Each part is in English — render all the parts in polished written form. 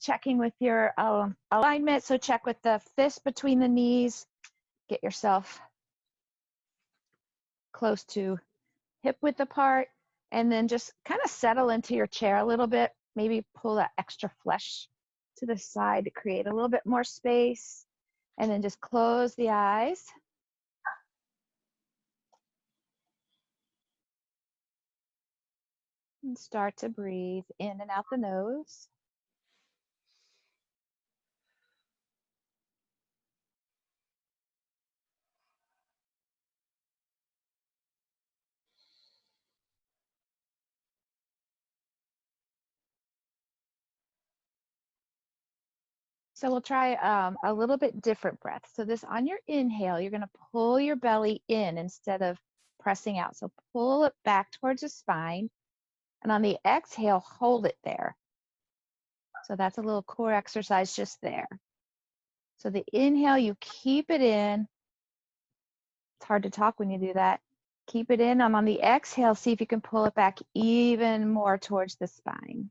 checking with your alignment. So check with the fist between the knees. Get yourself close to hip width apart, and then just kind of settle into your chair a little bit. Maybe pull that extra flesh to the side to create a little bit more space, and then just close the eyes. And start to breathe in and out the nose. So we'll try a little bit different breath. So this, on your inhale, you're going to pull your belly in instead of pressing out. So pull it back towards the spine. And on the exhale, hold it there. So that's a little core exercise just there. So the inhale, you keep it in. It's hard to talk when you do that. Keep it in. And on the exhale, see if you can pull it back even more towards the spine.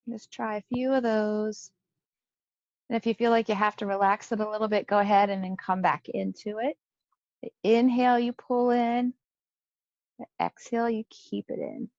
Just try a few of those. And if you feel like you have to relax it a little bit, go ahead and then come back into it. The inhale, you pull in. The exhale, you keep it in.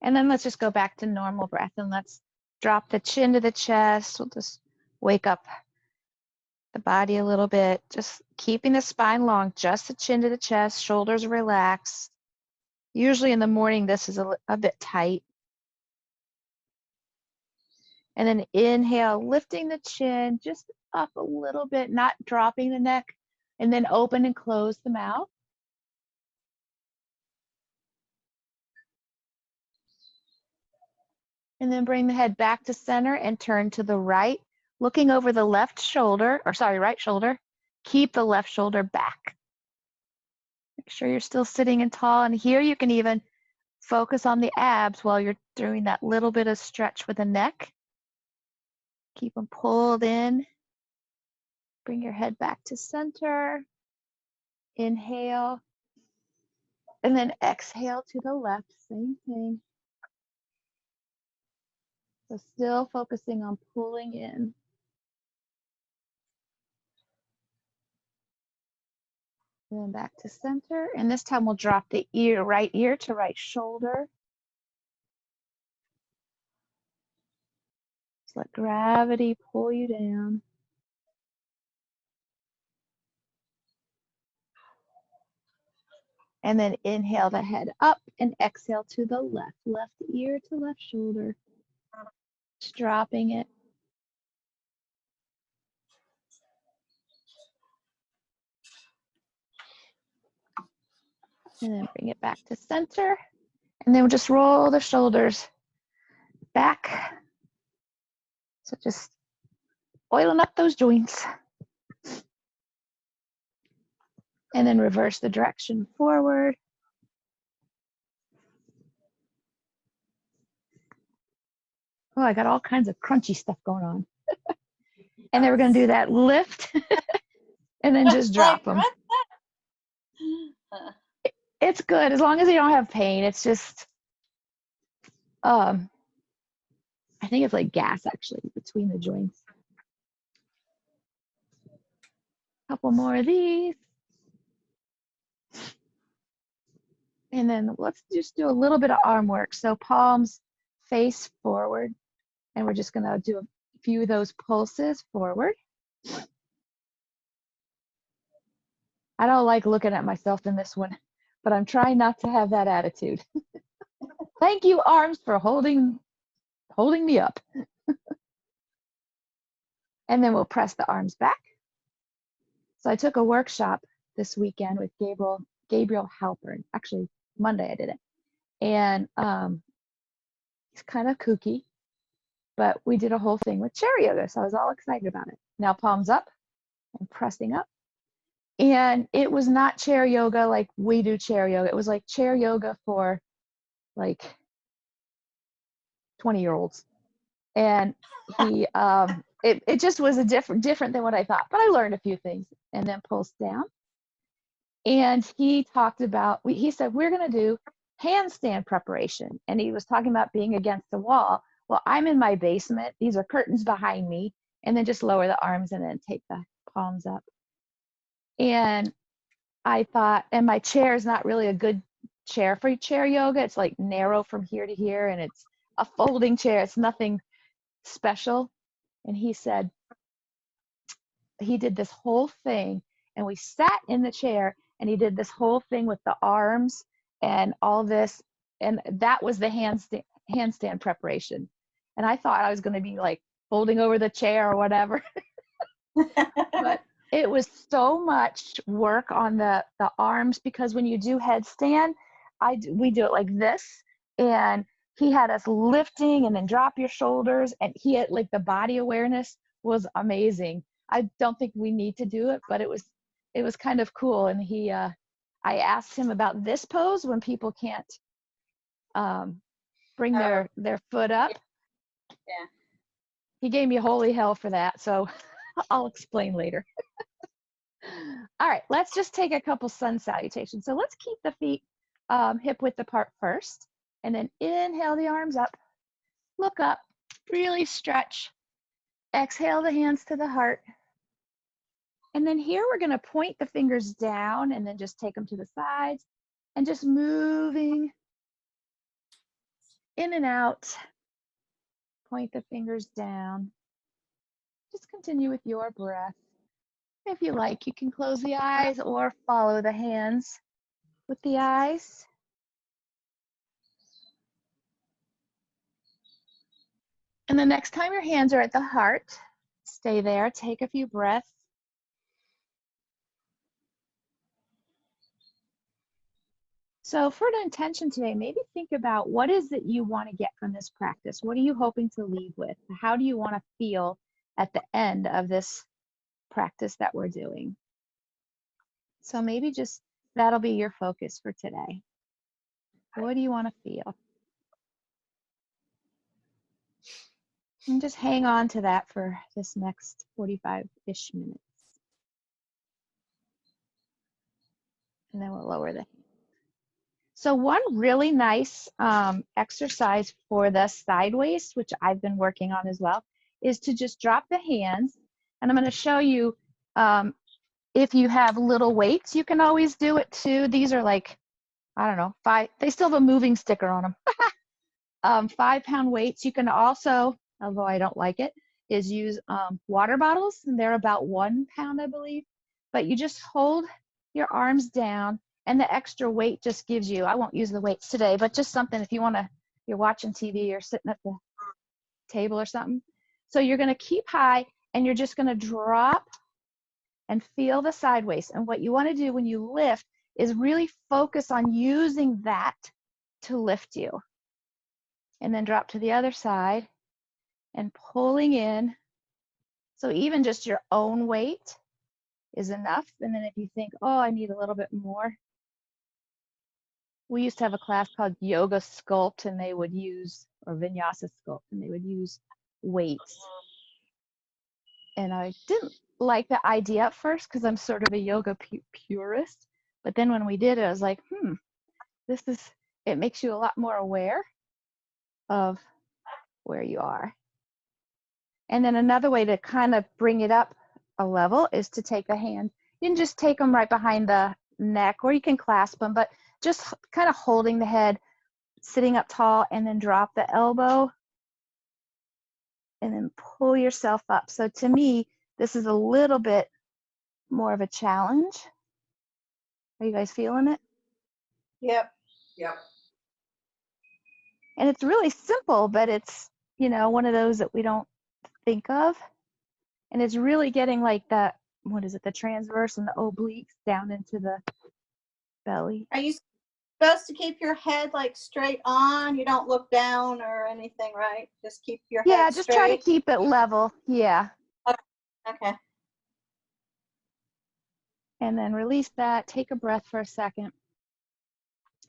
And then let's just go back to normal breath, and let's drop the chin to the chest. We'll just wake up the body a little bit, just keeping the spine long, just the chin to the chest, shoulders relaxed. Usually in the morning, this is a bit tight. And then inhale, lifting the chin just up a little bit, not dropping the neck, and then open and close the mouth. And then bring the head back to center and turn to the right, looking over the left shoulder, or sorry, right shoulder. Keep the left shoulder back. Make sure you're still sitting and tall. And here you can even focus on the abs while you're doing that little bit of stretch with the neck. Keep them pulled in. Bring your head back to center. Inhale. And then exhale to the left, same thing. So still focusing on pulling in. And then back to center. And this time we'll drop the ear, right ear to right shoulder. Just let gravity pull you down. And then inhale the head up and exhale to the left. Left ear to left shoulder. Just dropping it. And then bring it back to center. And then we'll just roll the shoulders back. So just oiling up those joints. And then reverse the direction forward. Oh, I got all kinds of crunchy stuff going on. And then we're going to do that lift and then just drop them. It's good as long as you don't have pain. It's just, I think it's like gas actually between the joints. Couple more of these. And then let's just do a little bit of arm work. So palms face forward. And we're just going to do a few of those pulses forward. I don't like looking at myself in this one, but I'm trying not to have that attitude. Thank you, arms, for holding me up. And then we'll press the arms back. So I took a workshop this weekend with Gabriel Halpern. Actually, Monday I did it. And he's kind of kooky, but we did a whole thing with chair yoga, so I was all excited about it. Now palms up and pressing up. And it was not chair yoga like we do chair yoga. It was like chair yoga for like 20-year-olds. And he, it just was a different than what I thought. But I learned a few things. And then pulse down. And he talked about, he said, we're going to do handstand preparation. And he was talking about being against the wall. Well, I'm in my basement. These are curtains behind me. And then just lower the arms and then take the palms up. And I thought, and my chair is not really a good chair for chair yoga. It's like narrow from here to here, and it's a folding chair. It's nothing special. And he said, he did this whole thing, and we sat in the chair, and he did this whole thing with the arms and all this, and that was the handstand preparation. And I thought I was going to be like folding over the chair or whatever. But it was so much work on the arms, because when you do headstand, we do it like this, and he had us lifting and then drop your shoulders, and he had like the body awareness was amazing. I don't think we need to do it, but it was kind of cool. And he I asked him about this pose when people can't bring their foot up. Yeah. He gave me holy hell for that, so I'll explain later. All right, let's just take a couple sun salutations. So let's keep the feet hip width apart first, and then inhale the arms up, look up, really stretch. Exhale the hands to the heart. And then here we're going to point the fingers down and then just take them to the sides and just moving in and out. Point the fingers down. Just continue with your breath. If you like, you can close the eyes or follow the hands with the eyes. And the next time your hands are at the heart, stay there, take a few breaths. So for an intention today, maybe think about what is it you want to get from this practice? What are you hoping to leave with? How do you want to feel at the end of this practice that we're doing? So maybe just that'll be your focus for today. What do you want to feel? And just hang on to that for this next 45-ish minutes. And then we'll lower the hand. So one really nice exercise for the side waist, which I've been working on as well, is to just drop the hands. And I'm going to show you if you have little weights, you can always do it too. These are like, I don't know, 5, they still have a moving sticker on them. 5-pound weights. You can also, although I don't like it, is use water bottles, and they're about 1 pound, I believe. But you just hold your arms down, and the extra weight just gives you, I won't use the weights today, but just something if you want to, you're watching TV or sitting at the table or something. So you're going to keep high, and you're just going to drop and feel the side waist. And what you want to do when you lift is really focus on using that to lift you. And then drop to the other side and pulling in. So even just your own weight is enough. And then if you think, oh, I need a little bit more. We used to have a class called Yoga Sculpt, and they would use, or Vinyasa Sculpt, and they would use weights. And I didn't like the idea at first because I'm sort of a yoga purist. But then when we did it, I was like, it makes you a lot more aware of where you are. And then another way to kind of bring it up a level is to take a hand. You can just take them right behind the neck, or you can clasp them, but just kind of holding the head, sitting up tall, and then drop the elbow and then pull yourself up. So to me, this is a little bit more of a challenge. Are you guys feeling it? Yep. Yep. And it's really simple, but it's, one of those that we don't think of. And it's really getting like that, what is it, the transverse and the obliques down into the belly. Are you supposed to keep your head like straight on? You don't look down or anything, right? Just keep your head straight? Yeah, just try to keep it level. Yeah. Okay. And then release that. Take a breath for a second.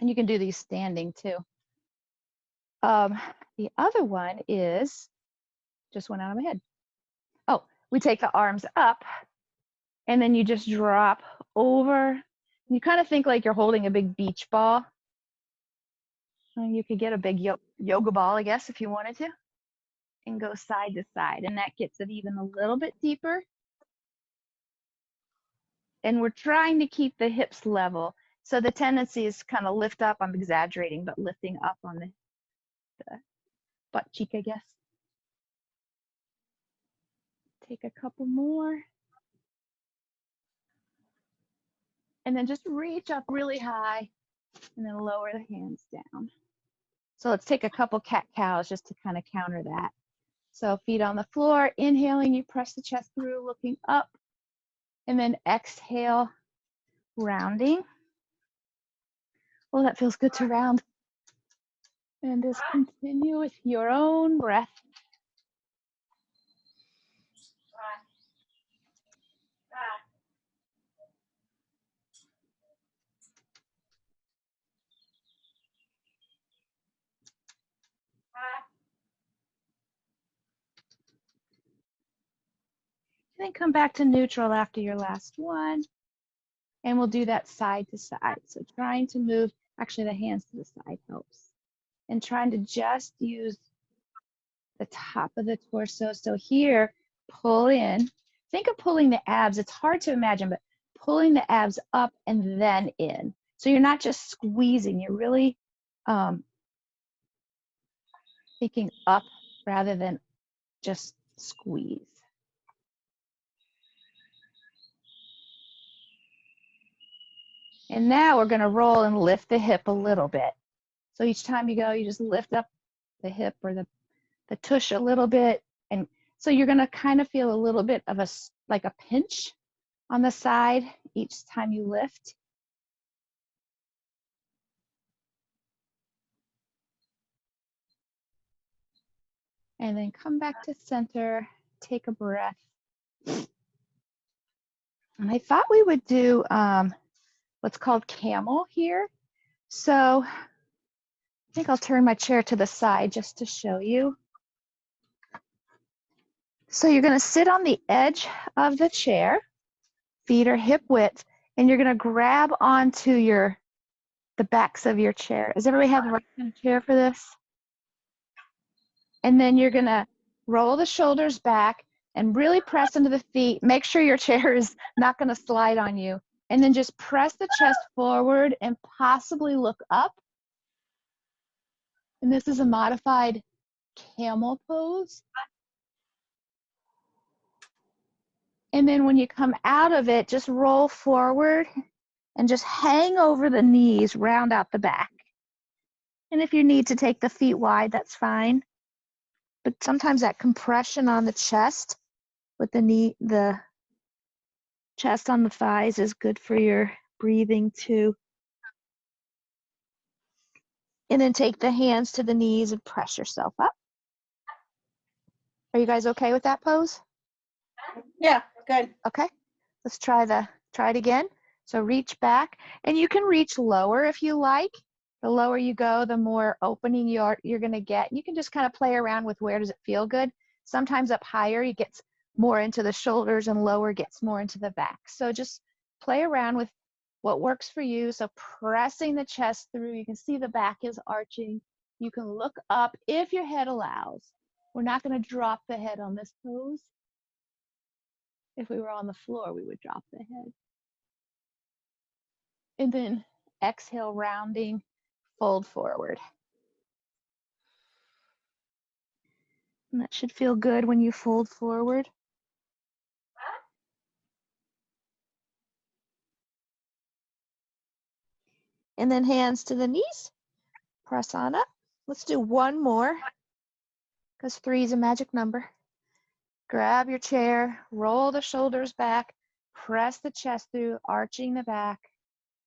And you can do these standing too. The other one is, just went out of my head. Oh, we take the arms up and then you just drop over. You kind of think like you're holding a big beach ball. And you could get a big yoga ball, I guess, if you wanted to, and go side to side. And that gets it even a little bit deeper. And we're trying to keep the hips level. So the tendency is kind of lift up. I'm exaggerating, but lifting up on the butt cheek, I guess. Take a couple more. And then just reach up really high and then lower the hands down. So let's take a couple cat-cows just to kind of counter that. So feet on the floor, inhaling, you press the chest through, looking up, and then exhale, rounding. Well, that feels good to round. And just continue with your own breath. And then come back to neutral after your last one. And we'll do that side to side. So trying to move, actually the hands to the side helps. And trying to just use the top of the torso. So here, pull in. Think of pulling the abs. It's hard to imagine, but pulling the abs up and then in. So you're not just squeezing, you're really thinking up rather than just squeeze. And now we're going to roll and lift the hip a little bit. So each time you go, you just lift up the hip or the tush a little bit. And so you're going to kind of feel a little bit of like a pinch on the side each time you lift. And then come back to center, take a breath. And I thought we would do what's called camel here. So I think I'll turn my chair to the side just to show you. So you're going to sit on the edge of the chair, feet are hip width, and you're going to grab onto the backs of your chair. Does everybody have the right kind of chair for this? And then you're going to roll the shoulders back and really press into the feet. Make sure your chair is not going to slide on you. And then just press the chest forward and possibly look up. And this is a modified camel pose. And then when you come out of it, just roll forward and just hang over the knees, round out the back. And if you need to take the feet wide, that's fine. But sometimes that compression on the chest with the chest on the thighs is good for your breathing too. And then take the hands to the knees and press yourself up. Are you guys okay with that pose? Yeah, good. Okay, let's try it again. So reach back, and you can reach lower if you like. The lower you go, the more opening you're going to get. You can just kind of play around with where does it feel good. Sometimes up higher, it gets more into the shoulders, and lower gets more into the back. So just play around with what works for you. So pressing the chest through, you can see the back is arching. You can look up if your head allows. We're not going to drop the head on this pose. If we were on the floor, we would drop the head. And then exhale, rounding, fold forward. And that should feel good when you fold forward. And then hands to the knees, press on up. Let's do one more, because 3 is a magic number. Grab your chair, roll the shoulders back, press the chest through, arching the back.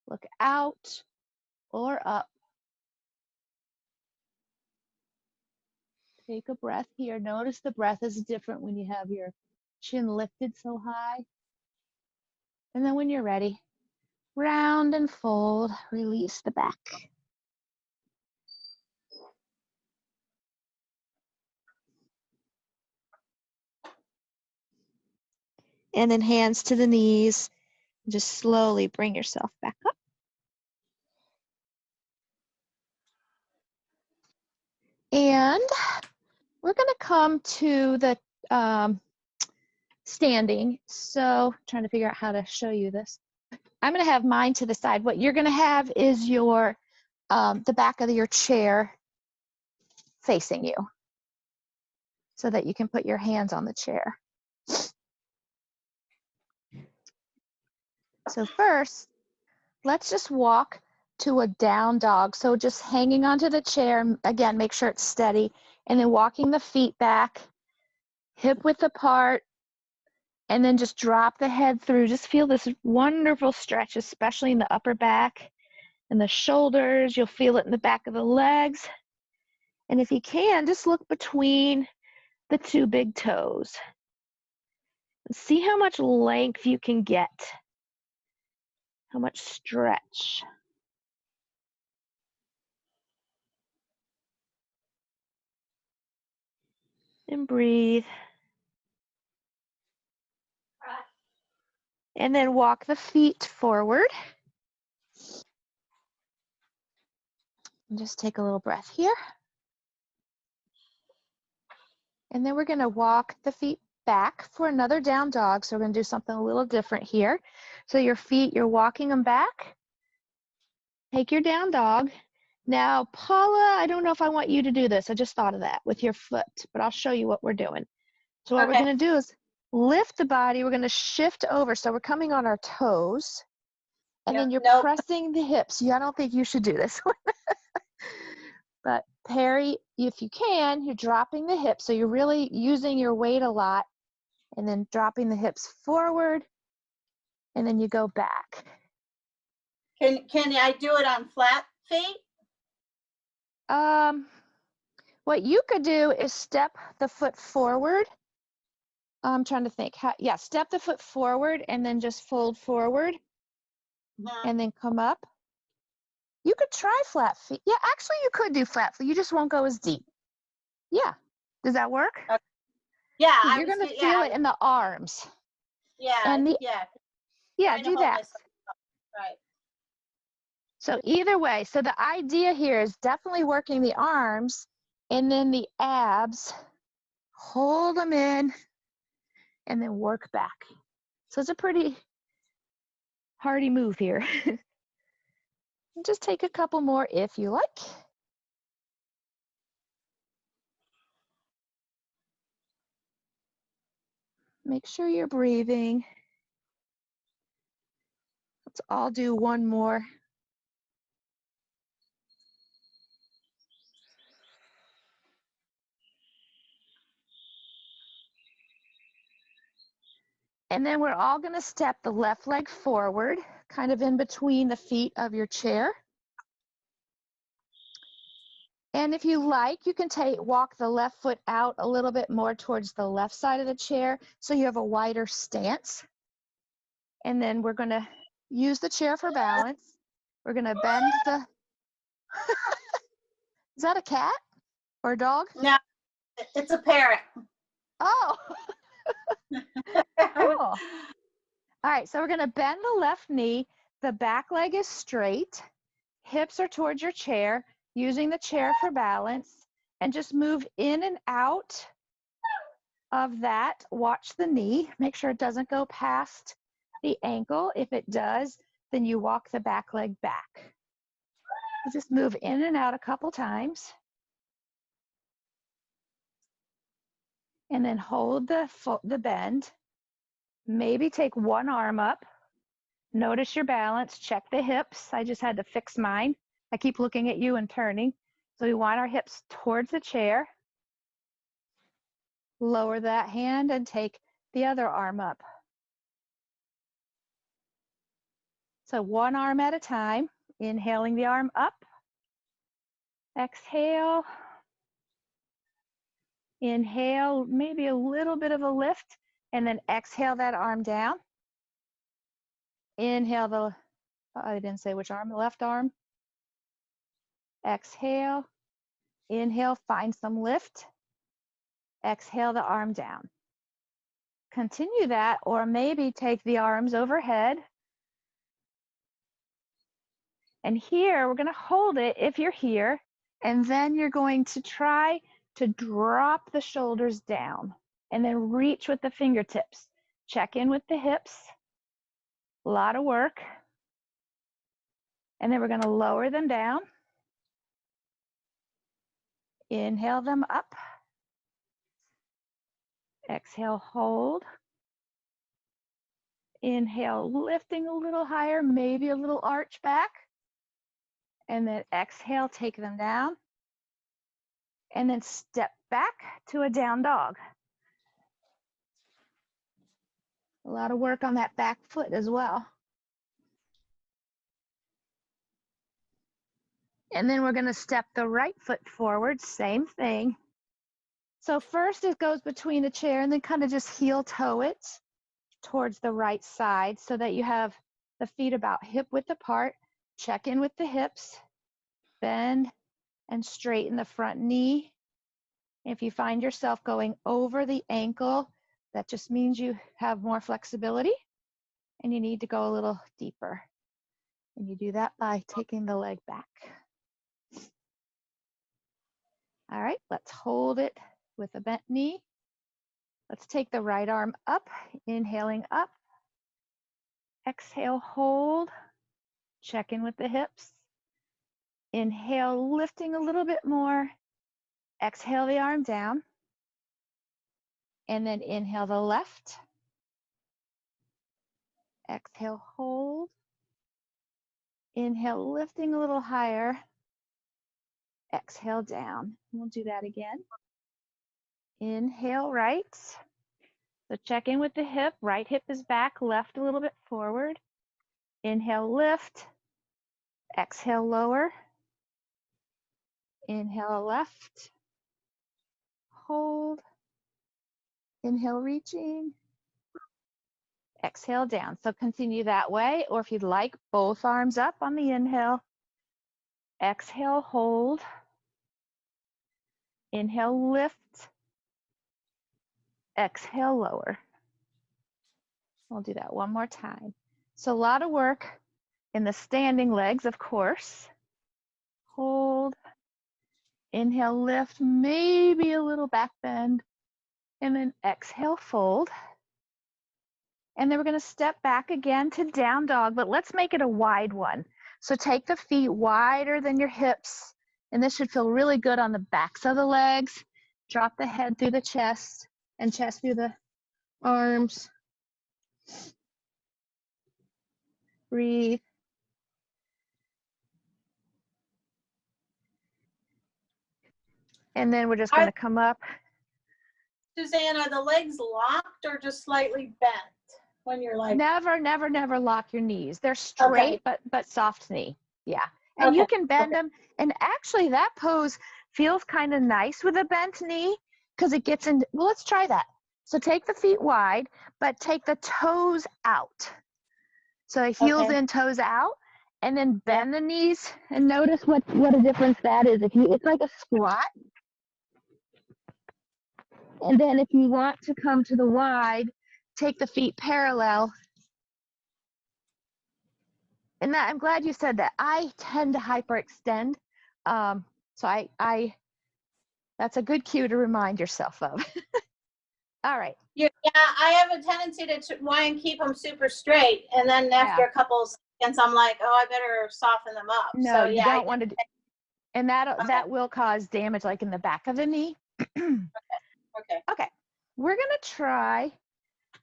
Look out or up. Take a breath here. Notice the breath is different when you have your chin lifted so high. And then when you're ready, round and fold, release the back. And then hands to the knees. Just slowly bring yourself back up. And we're going to come to the standing. So trying to figure out how to show you this. I'm going to have mine to the side. What you're going to have is your the back of your chair facing you so that you can put your hands on the chair. So first, let's just walk to a down dog. So just hanging onto the chair, again, make sure it's steady, and then walking the feet back, hip width apart, and then just drop the head through. Just feel this wonderful stretch, especially in the upper back and the shoulders. You'll feel it in the back of the legs. And if you can, just look between the two big toes. See how much length you can get, how much stretch. And breathe. And then walk the feet forward. And just take a little breath here. And then we're going to walk the feet back for another down dog. So we're going to do something a little different here. So your feet, you're walking them back. Take your down dog. Now, Paula, I don't know if I want you to do this. I just thought of that with your foot, but I'll show you what we're doing. So what we're going to do is lift the body. We're going to shift over. So we're coming on our toes. And then you're pressing the hips. I don't think you should do this one. But Perry, if you can, you're dropping the hips. So you're really using your weight a lot. And then dropping the hips forward. And then you go back. Can I do it on flat feet? What you could do is step the foot forward. I'm trying to think. Step the foot forward and then just fold forward. And then come up. You could try flat feet. Yeah, actually you could do flat feet. You just won't go as deep. Yeah. Does that work? Okay. Yeah. You're going to feel it in the arms. Yeah. And yeah, do that. Right. So either way, so the idea here is definitely working the arms and then the abs. Hold them in and then work back. So it's a pretty hardy move here. Just take a couple more if you like. Make sure you're breathing. Let's all do one more. And then we're all going to step the left leg forward, kind of in between the feet of your chair. And if you like, you can walk the left foot out a little bit more towards the left side of the chair so you have a wider stance. And then we're going to use the chair for balance. We're going to bend the... Is that a cat or a dog? No, it's a parrot. Oh, cool. All right, so we're going to bend the left knee. The back leg is straight. Hips are towards your chair, using the chair for balance. And just move in and out of that. Watch the knee. Make sure it doesn't go past the ankle. If it does, then you walk the back leg back. So just move in and out a couple times. And then hold the bend. Maybe take one arm up. Notice your balance. Check the hips. I just had to fix mine. I keep looking at you and turning. So we want our hips towards the chair. Lower that hand and take the other arm up. So one arm at a time. Inhaling the arm up. Exhale. Inhale, maybe a little bit of a lift, and then exhale that arm down. Inhale the, I didn't say which arm, the left arm. Exhale. Inhale, find some lift. Exhale the arm down. Continue that, or maybe take the arms overhead. And here, we're going to hold it if you're here, and then you're going to try to drop the shoulders down and then reach with the fingertips. Check in with the hips. A lot of work. And then we're going to lower them down. Inhale them up. Exhale, hold. Inhale, lifting a little higher, maybe a little arch back. And then exhale, take them down. And then step back to a down dog. A lot of work on that back foot as well. And then we're going to step the right foot forward, same thing. So first it goes between the chair and then kind of just heel toe it towards the right side so that you have the feet about hip width apart. Check in with the hips, bend and straighten the front knee. If you find yourself going over the ankle, that just means you have more flexibility and you need to go a little deeper. And you do that by taking the leg back. All right, let's hold it with a bent knee. Let's take the right arm up, inhaling up. Exhale, hold. Check in with the hips. Inhale, lifting a little bit more. Exhale the arm down. And then inhale the left. Exhale, hold. Inhale, lifting a little higher. Exhale down. We'll do that again. Inhale right. So check in with the hip. Right hip is back, left a little bit forward. Inhale, lift. Exhale, lower. Inhale, left. Hold. Inhale, reaching. Exhale down. So continue that way, or if you'd like, both arms up on the inhale. Exhale, hold. Inhale, lift. Exhale, lower. We'll do that one more time. So a lot of work in the standing legs, of course. Hold. Inhale, lift, maybe a little back bend. And then exhale, fold. And then we're going to step back again to down dog, but let's make it a wide one. So take the feet wider than your hips, and this should feel really good on the backs of the legs. Drop the head through the chest and chest through the arms. Breathe. And then we're just going to come up. Suzanne, are the legs locked or just slightly bent when you're like? Never, never, never lock your knees. They're straight, okay, but soft knee. Yeah. And okay, you can bend them. And actually that pose feels kind of nice with a bent knee because it gets in. Well, let's try that. So take the feet wide, but take the toes out. So heels in, toes out, and then bend the knees. And notice what a difference that is. It's like a squat. And then if you want to come to the wide, take the feet parallel. And that, I'm glad you said that. I tend to hyperextend. So that's a good cue to remind yourself of. All right. Yeah, I have a tendency to try and keep them super straight. And then after a couple seconds, I'm like, oh, I better soften them up. No, so, you don't want to do. And that will cause damage like in the back of the knee. Okay. We're going to try,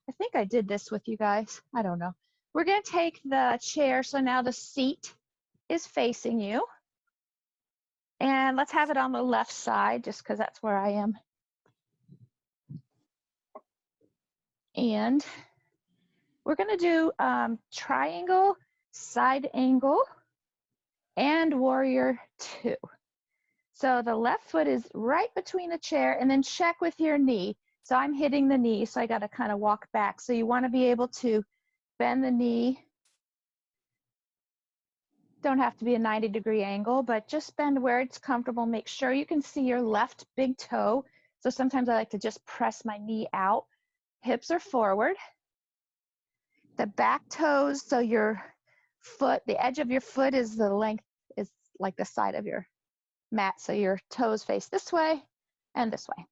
I think I did this with you guys. I don't know. We're going to take the chair. So now the seat is facing you. And let's have it on the left side just because that's where I am. And we're going to do triangle, side angle, and warrior 2. So the left foot is right between the chair, and then check with your knee. So I'm hitting the knee, so I got to kind of walk back. So you want to be able to bend the knee Don't have to be a 90-degree angle, but just bend where it's comfortable. Make sure you can see your left big toe. So sometimes I like to just press my knee out. Hips are forward. The back toes, so your foot, the edge of your foot is the length, is like the side of your mat. So your toes face this way and this way.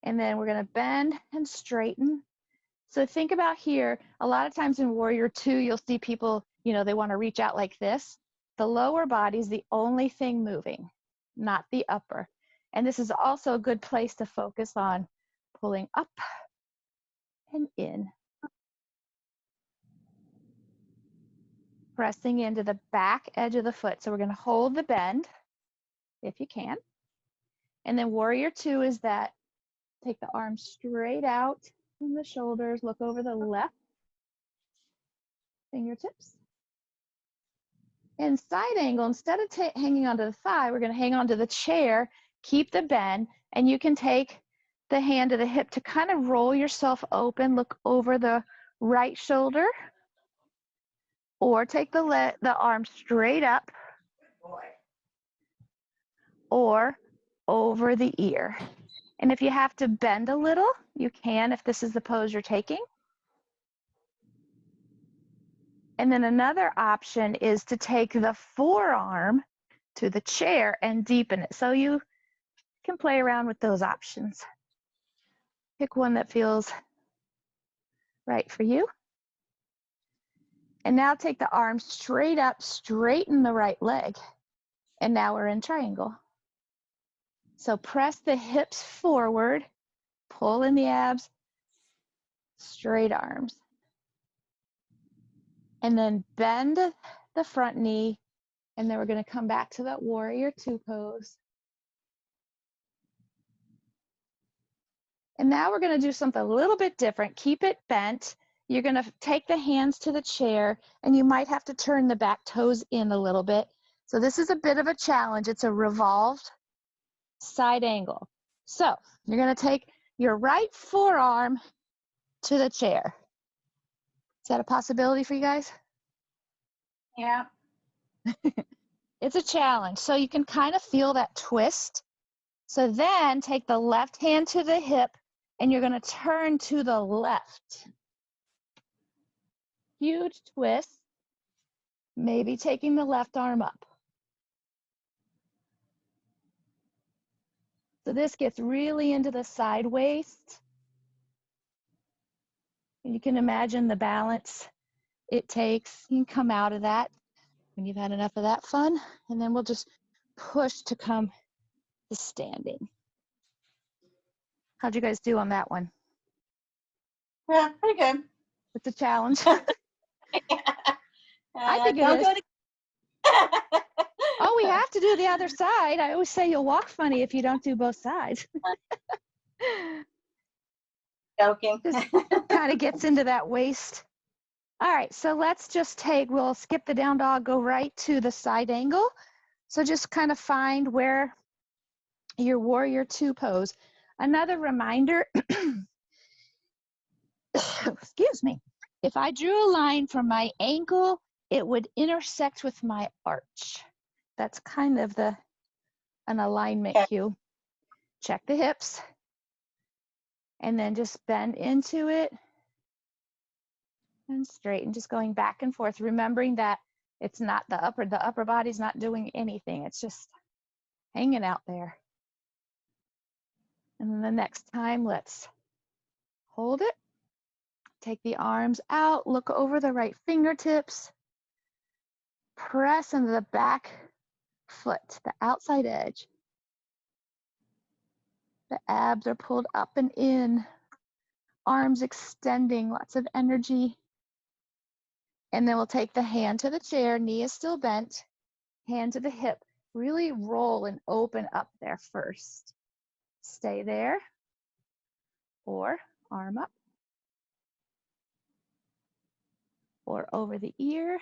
And then we're going to bend and straighten. So think about here, a lot of times in Warrior Two, you'll see people, you know, they want to reach out like this. The lower body's the only thing moving, not the upper. And this is also a good place to focus on pulling up and in. Pressing into the back edge of the foot. So we're going to hold the bend, if you can. And then Warrior Two is that, take the arms straight out from the shoulders, look over the left fingertips. And side angle, instead of hanging onto the thigh, we're going to hang onto the chair, keep the bend, and you can take the hand to the hip to kind of roll yourself open, look over the right shoulder, or take the arm straight up, or over the ear. And if you have to bend a little, you can if this is the pose you're taking. And then another option is to take the forearm to the chair and deepen it. So you can play around with those options. Pick one that feels right for you. And now take the arm straight up, straighten the right leg. And now we're in triangle. So press the hips forward, pull in the abs, straight arms. And then bend the front knee. And then we're going to come back to that Warrior Two pose. And now we're going to do something a little bit different. Keep it bent. You're going to take the hands to the chair, and you might have to turn the back toes in a little bit. So this is a bit of a challenge. It's a revolved side angle. So you're going to take your right forearm to the chair. Is that a possibility for you guys? Yeah. It's a challenge. So you can kind of feel that twist. So then take the left hand to the hip, and you're going to turn to the left. Huge twist. Maybe taking the left arm up. So this gets really into the side waist. You can imagine the balance it takes. You can come out of that when you've had enough of that fun. And then we'll just push to come to standing. How'd you guys do on that one? Yeah, pretty good. It's a challenge. I think it is. Oh, we have to do the other side. I always say you'll walk funny if you don't do both sides. Joking. Just kind of gets into that waist. All right, so let's just we'll skip the down dog, go right to the side angle. So just kind of find where your Warrior Two pose. Another reminder, excuse me, if I drew a line from my ankle, it would intersect with my arch. That's kind of an alignment cue. Check the hips, and then just bend into it and straighten, just going back and forth, remembering that it's not the upper body's not doing anything. It's just hanging out there. And then the next time, let's hold it. Take the arms out, look over the right fingertips, press into the back foot, the outside edge. The abs are pulled up and in, arms extending, lots of energy. And then we'll take the hand to the chair, knee is still bent, hand to the hip. Really roll and open up there first. Stay there, or arm up, or over the ear,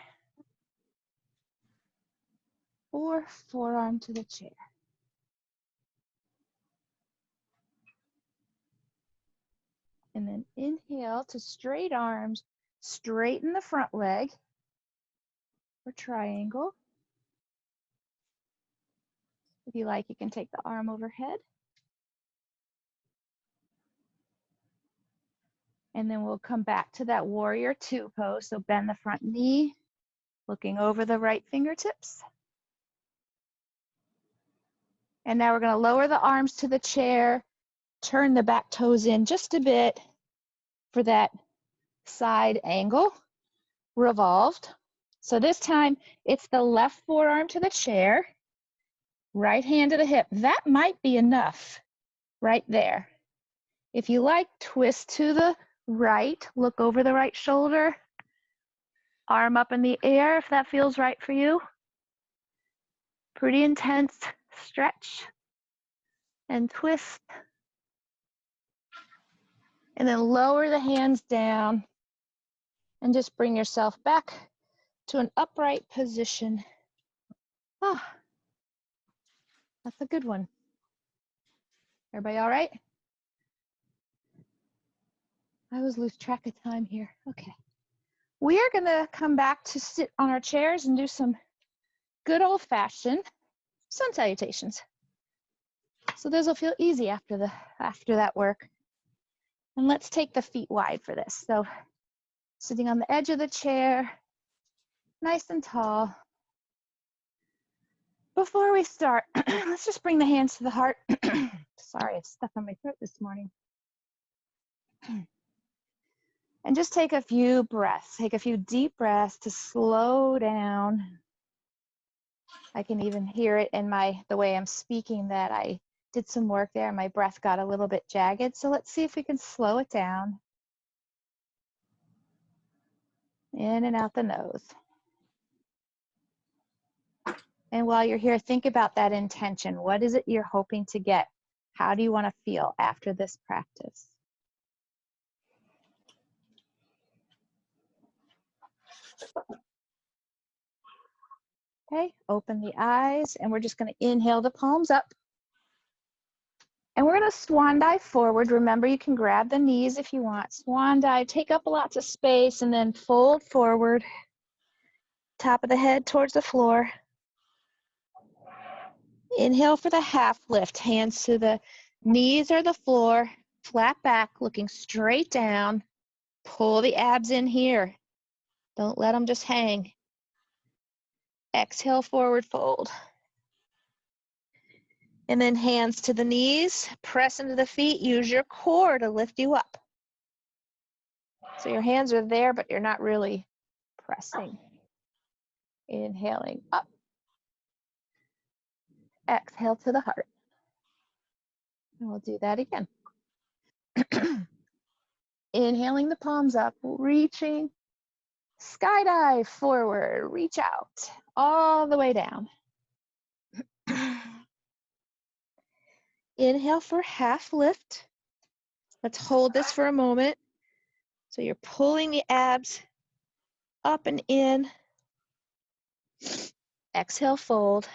or forearm to the chair. And then inhale to straight arms, straighten the front leg, or triangle. If you like, you can take the arm overhead. And then we'll come back to that warrior two pose. So bend the front knee, looking over the right fingertips. And now we're going to lower the arms to the chair, turn the back toes in just a bit for that side angle, revolved. So this time it's the left forearm to the chair, right hand to the hip. That might be enough right there. If you like, twist to the right, look over the right shoulder, arm up in the air if that feels right for you. Pretty intense stretch and twist. And then lower the hands down and just bring yourself back to an upright position. Oh, that's a good one. Everybody all right? I always lose track of time here. Okay. We are gonna come back to sit on our chairs and do some good old-fashioned sun salutations. So those will feel easy after that work. And let's take the feet wide for this. So sitting on the edge of the chair, nice and tall. Before we start, let's just bring the hands to the heart. Sorry, I have stuff on my throat this morning. And just take a few breaths. Take a few deep breaths to slow down. I can even hear it in the way I'm speaking that I did some work there. My breath got a little bit jagged. So let's see if we can slow it down. In and out the nose. And while you're here, think about that intention. What is it you're hoping to get? How do you want to feel after this practice? Okay, open the eyes, and we're just going to inhale the palms up. And we're going to swan dive forward. Remember, you can grab the knees if you want. Swan dive, take up lots of space, and then fold forward. Top of the head towards the floor. Inhale for the half lift. Hands to the knees or the floor. Flat back, looking straight down. Pull the abs in here. Don't let them just hang. Exhale, forward fold. And then hands to the knees, press into the feet, use your core to lift you up. So your hands are there, but you're not really pressing. Inhaling up. Exhale to the heart. And we'll do that again. Inhaling the palms up, reaching. Skydive forward, reach out, all the way down. Inhale for half lift. Let's hold this for a moment. So you're pulling the abs up and in. Exhale, fold.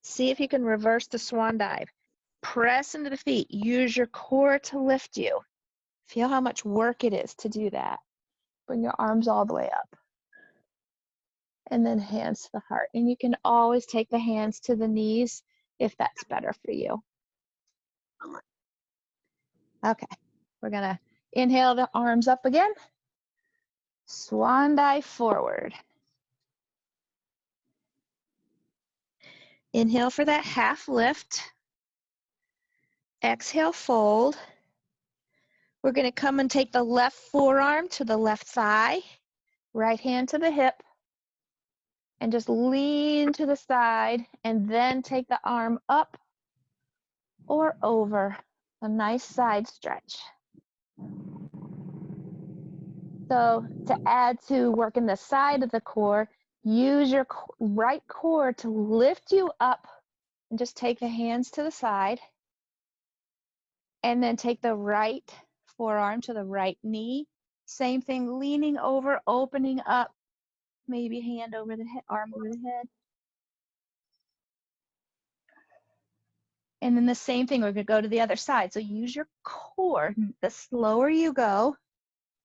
See if you can reverse the swan dive. Press into the feet. Use your core to lift you. Feel how much work it is to do that. Bring your arms all the way up. And then hands to the heart. And you can always take the hands to the knees if that's better for you. Okay, we're gonna inhale the arms up again. Swan dive forward. Inhale for that half lift. Exhale, fold. We're gonna come and take the left forearm to the left thigh, right hand to the hip, and just lean to the side, and then take the arm up or over. A nice side stretch. So to add to working the side of the core, use your right core to lift you up and just take the hands to the side. And then take the right forearm to the right knee. Same thing, leaning over, opening up, maybe hand over the head, arm over the head. And then the same thing, we're gonna go to the other side. So use your core. The slower you go,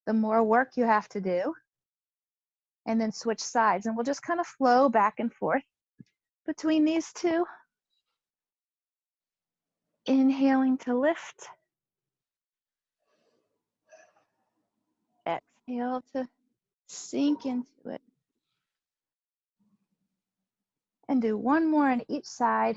the more work you have to do. and then switch sides. And we'll just kind of flow back and forth between these two. Inhaling to lift. Exhale to sink into it. And do one more on each side.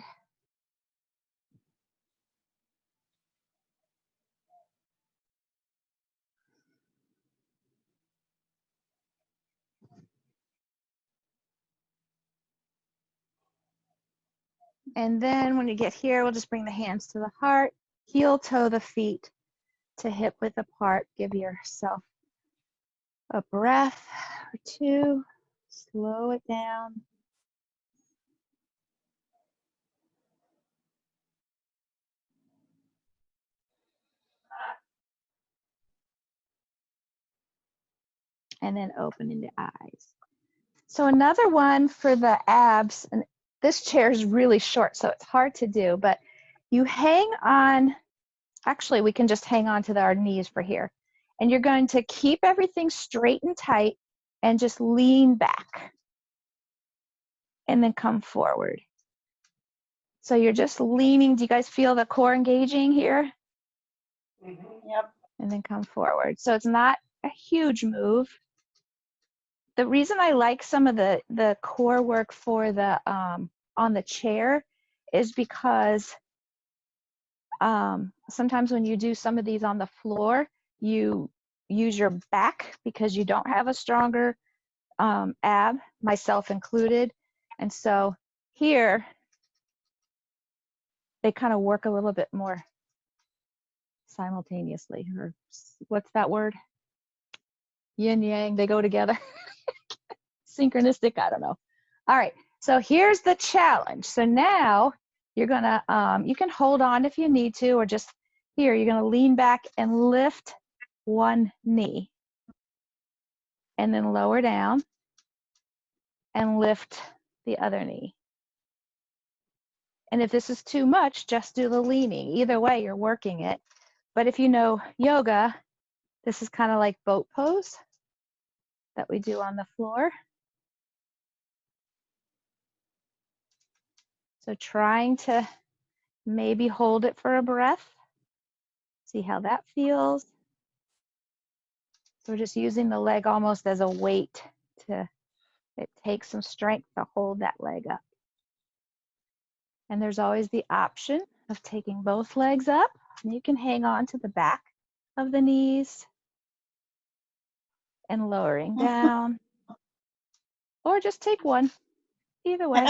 And then when you get here, we'll just bring the hands to the heart, heel toe the feet to hip width apart. Give yourself a breath or two. Slow it down. And then opening the eyes. So another one for the abs, and this chair is really short, so it's hard to do, but you hang on, actually we can just hang on to our knees for here. And you're going to keep everything straight and tight and just lean back. And then come forward. So you're just leaning. Do you guys feel the core engaging here? Yep. And then come forward. So it's not a huge move. The reason I like some of the core work for the on the chair is because sometimes when you do some of these on the floor, you use your back because you don't have a stronger ab, myself included. And so here, they kind of work a little bit more simultaneously, or what's that word? Yin yang, they go together. Synchronistic, I don't know. All right, so here's the challenge. So now you're gonna, you can hold on if you need to, or just here, you're gonna lean back and lift one knee. And then lower down and lift the other knee. And if this is too much, just do the leaning. Either way, you're working it. But if you know yoga, this is kind of like boat pose that we do on the floor. So trying to maybe hold it for a breath. See how that feels. So we're just using the leg almost as a weight to, it takes some strength to hold that leg up. And there's always the option of taking both legs up. And you can hang on to the back of the knees and lowering down. Or just take one, either way.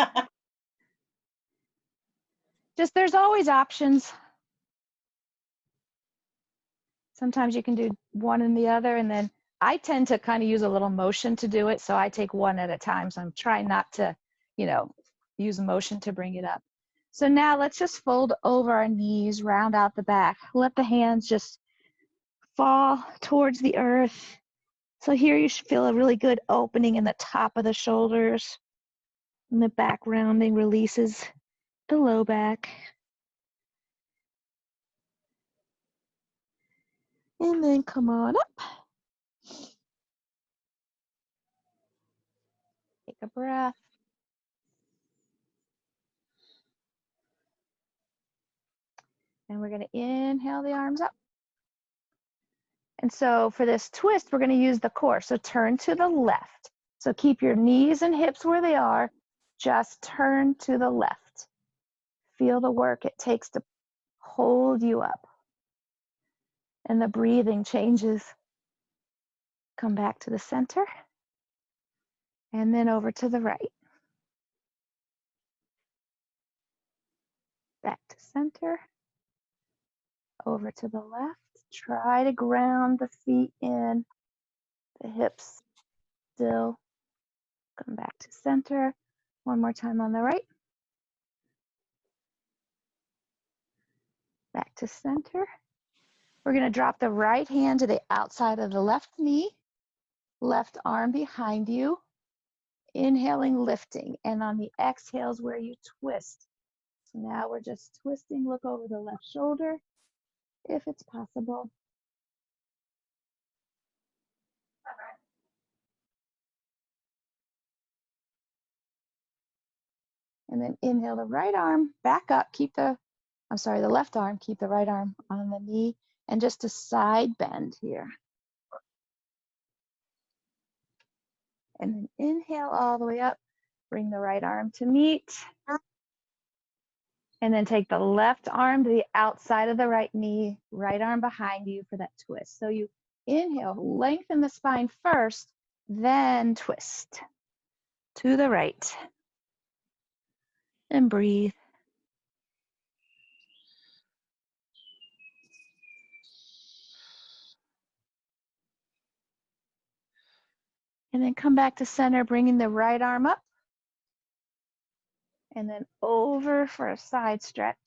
Just there's always options. Sometimes you can do one and the other, and then I tend to kind of use a little motion to do it, so I take one at a time. So I'm trying not to, you know, use motion to bring it up. So now let's just fold over our knees, round out the back. Let the hands just fall towards the earth. So here you should feel a really good opening in the top of the shoulders. And the back rounding releases the low back. And then come on up. Take a breath. And we're going to inhale the arms up. And so for this twist, we're going to use the core. So turn to the left. So keep your knees and hips where they are. Just turn to the left. Feel the work it takes to hold you up. And the breathing changes. Come back to the center. And then over to the right. Back to center. Over to the left. Try to ground the feet in. The hips still. Come back to center. One more time on the right. Back to center. We're going to drop the right hand to the outside of the left knee. Left arm behind you. Inhaling, lifting. And on the exhales where you twist. So now we're just twisting. Look over the left shoulder if it's possible. And then inhale the right arm back up, the left arm, keep the right arm on the knee, and just a side bend here. And then inhale all the way up, bring the right arm to meet. And then take the left arm to the outside of the right knee, right arm behind you for that twist. So you inhale, lengthen the spine first, then twist to the right. And breathe. And then come back to center, bringing the right arm up. And then over for a side stretch.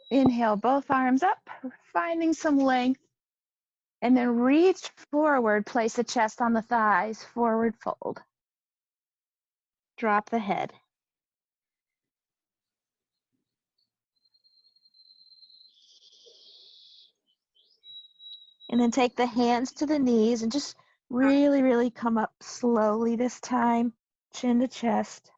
Inhale, both arms up, finding some length. And then reach forward, place the chest on the thighs, forward fold. Drop the head. And then take the hands to the knees and just really, really come up slowly this time, chin to chest.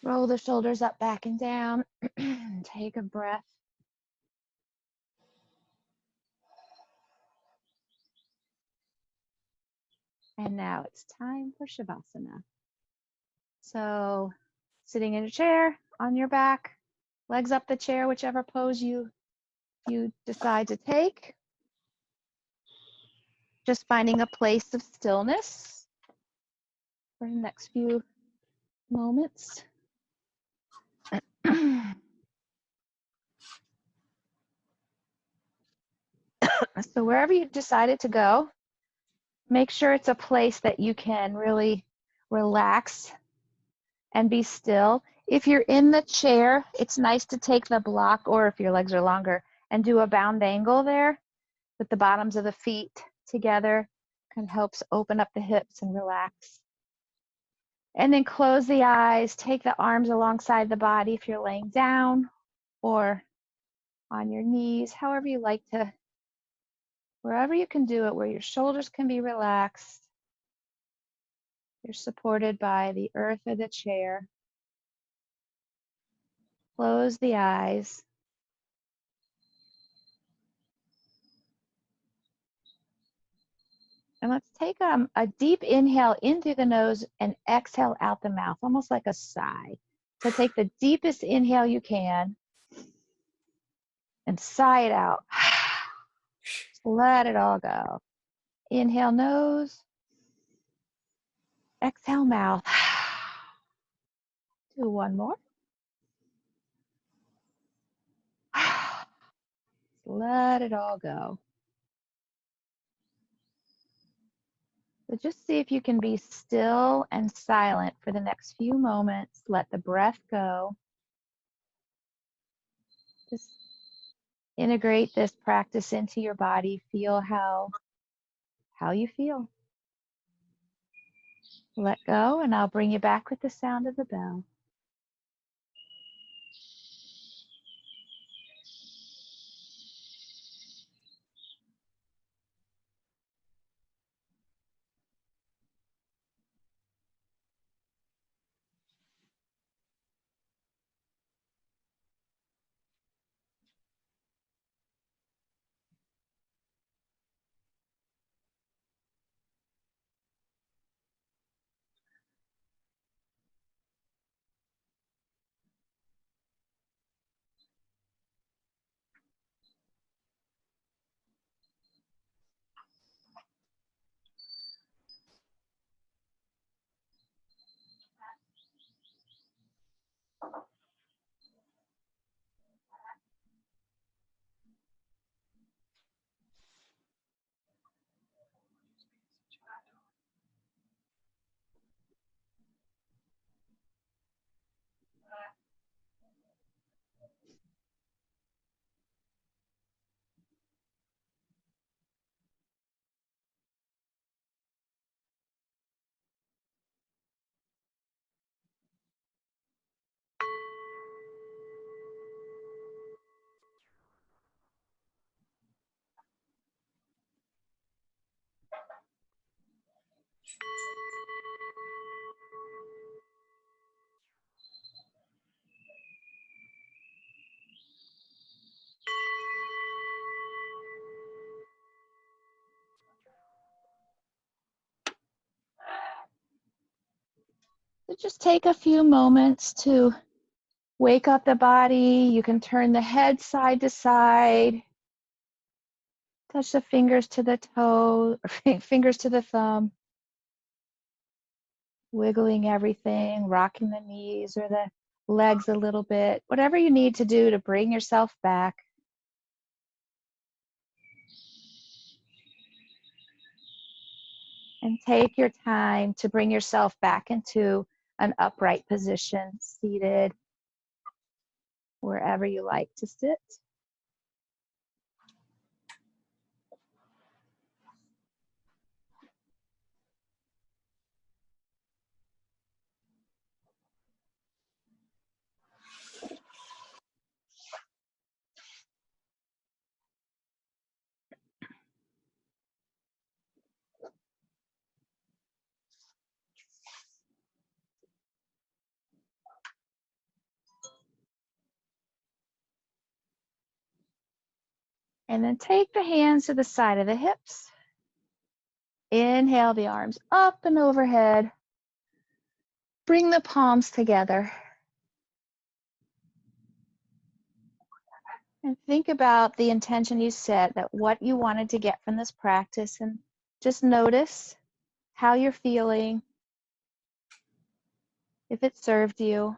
Roll the shoulders up, back and down. Take a breath. And now it's time for Shavasana. So sitting in a chair, on your back, legs up the chair, whichever pose you decide to take. Just finding a place of stillness for the next few moments. So wherever you decided to go, make sure it's a place that you can really relax and be still. If you're in the chair, it's nice to take the block, or if your legs are longer, and do a bound angle there with the bottoms of the feet together. Kind of helps open up the hips and relax. And then close the eyes, take the arms alongside the body if you're laying down or on your knees, however you like to, wherever you can do it, where your shoulders can be relaxed. You're supported by the earth or the chair. Close the eyes. And let's take a deep inhale in through the nose and exhale out the mouth, almost like a sigh. So take the deepest inhale you can and sigh it out. Just let it all go. Inhale nose. Exhale mouth. Do one more. Let it all go. So just see if you can be still and silent for the next few moments. Let the breath go. Just integrate this practice into your body. Feel how you feel. Let go, and I'll bring you back with the sound of the bell. So just take a few moments to wake up the body. You can turn the head side to side. Touch the fingers to the toe, or fingers to the thumb. Wiggling everything, rocking the knees or the legs a little bit. Whatever you need to do to bring yourself back. And take your time to bring yourself back into an upright position, seated, wherever you like to sit. And then take the hands to the side of the hips. Inhale the arms up and overhead. Bring the palms together. And think about the intention you set, that what you wanted to get from this practice, and just notice how you're feeling, if it served you.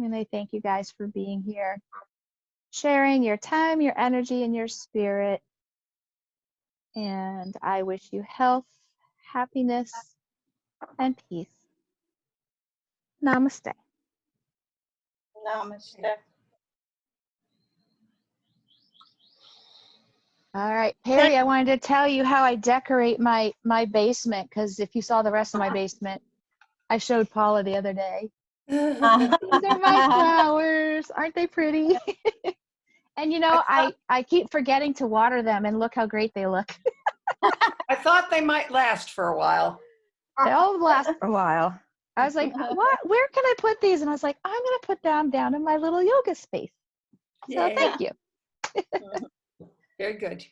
And I thank you guys for being here, sharing your time, your energy, and your spirit. And I wish you health, happiness, and peace. Namaste. Namaste. All right, Perry, I wanted to tell you how I decorate my basement, because if you saw the rest of my basement, I showed Paula the other day. These are my flowers. Aren't they pretty? And you know, I keep forgetting to water them, and look how great they look. I thought they might last for a while. They'll last for a while. I was like, what? Where can I put these? And I was like, I'm going to put them down in my little yoga space. So Yay. thank you. Very good.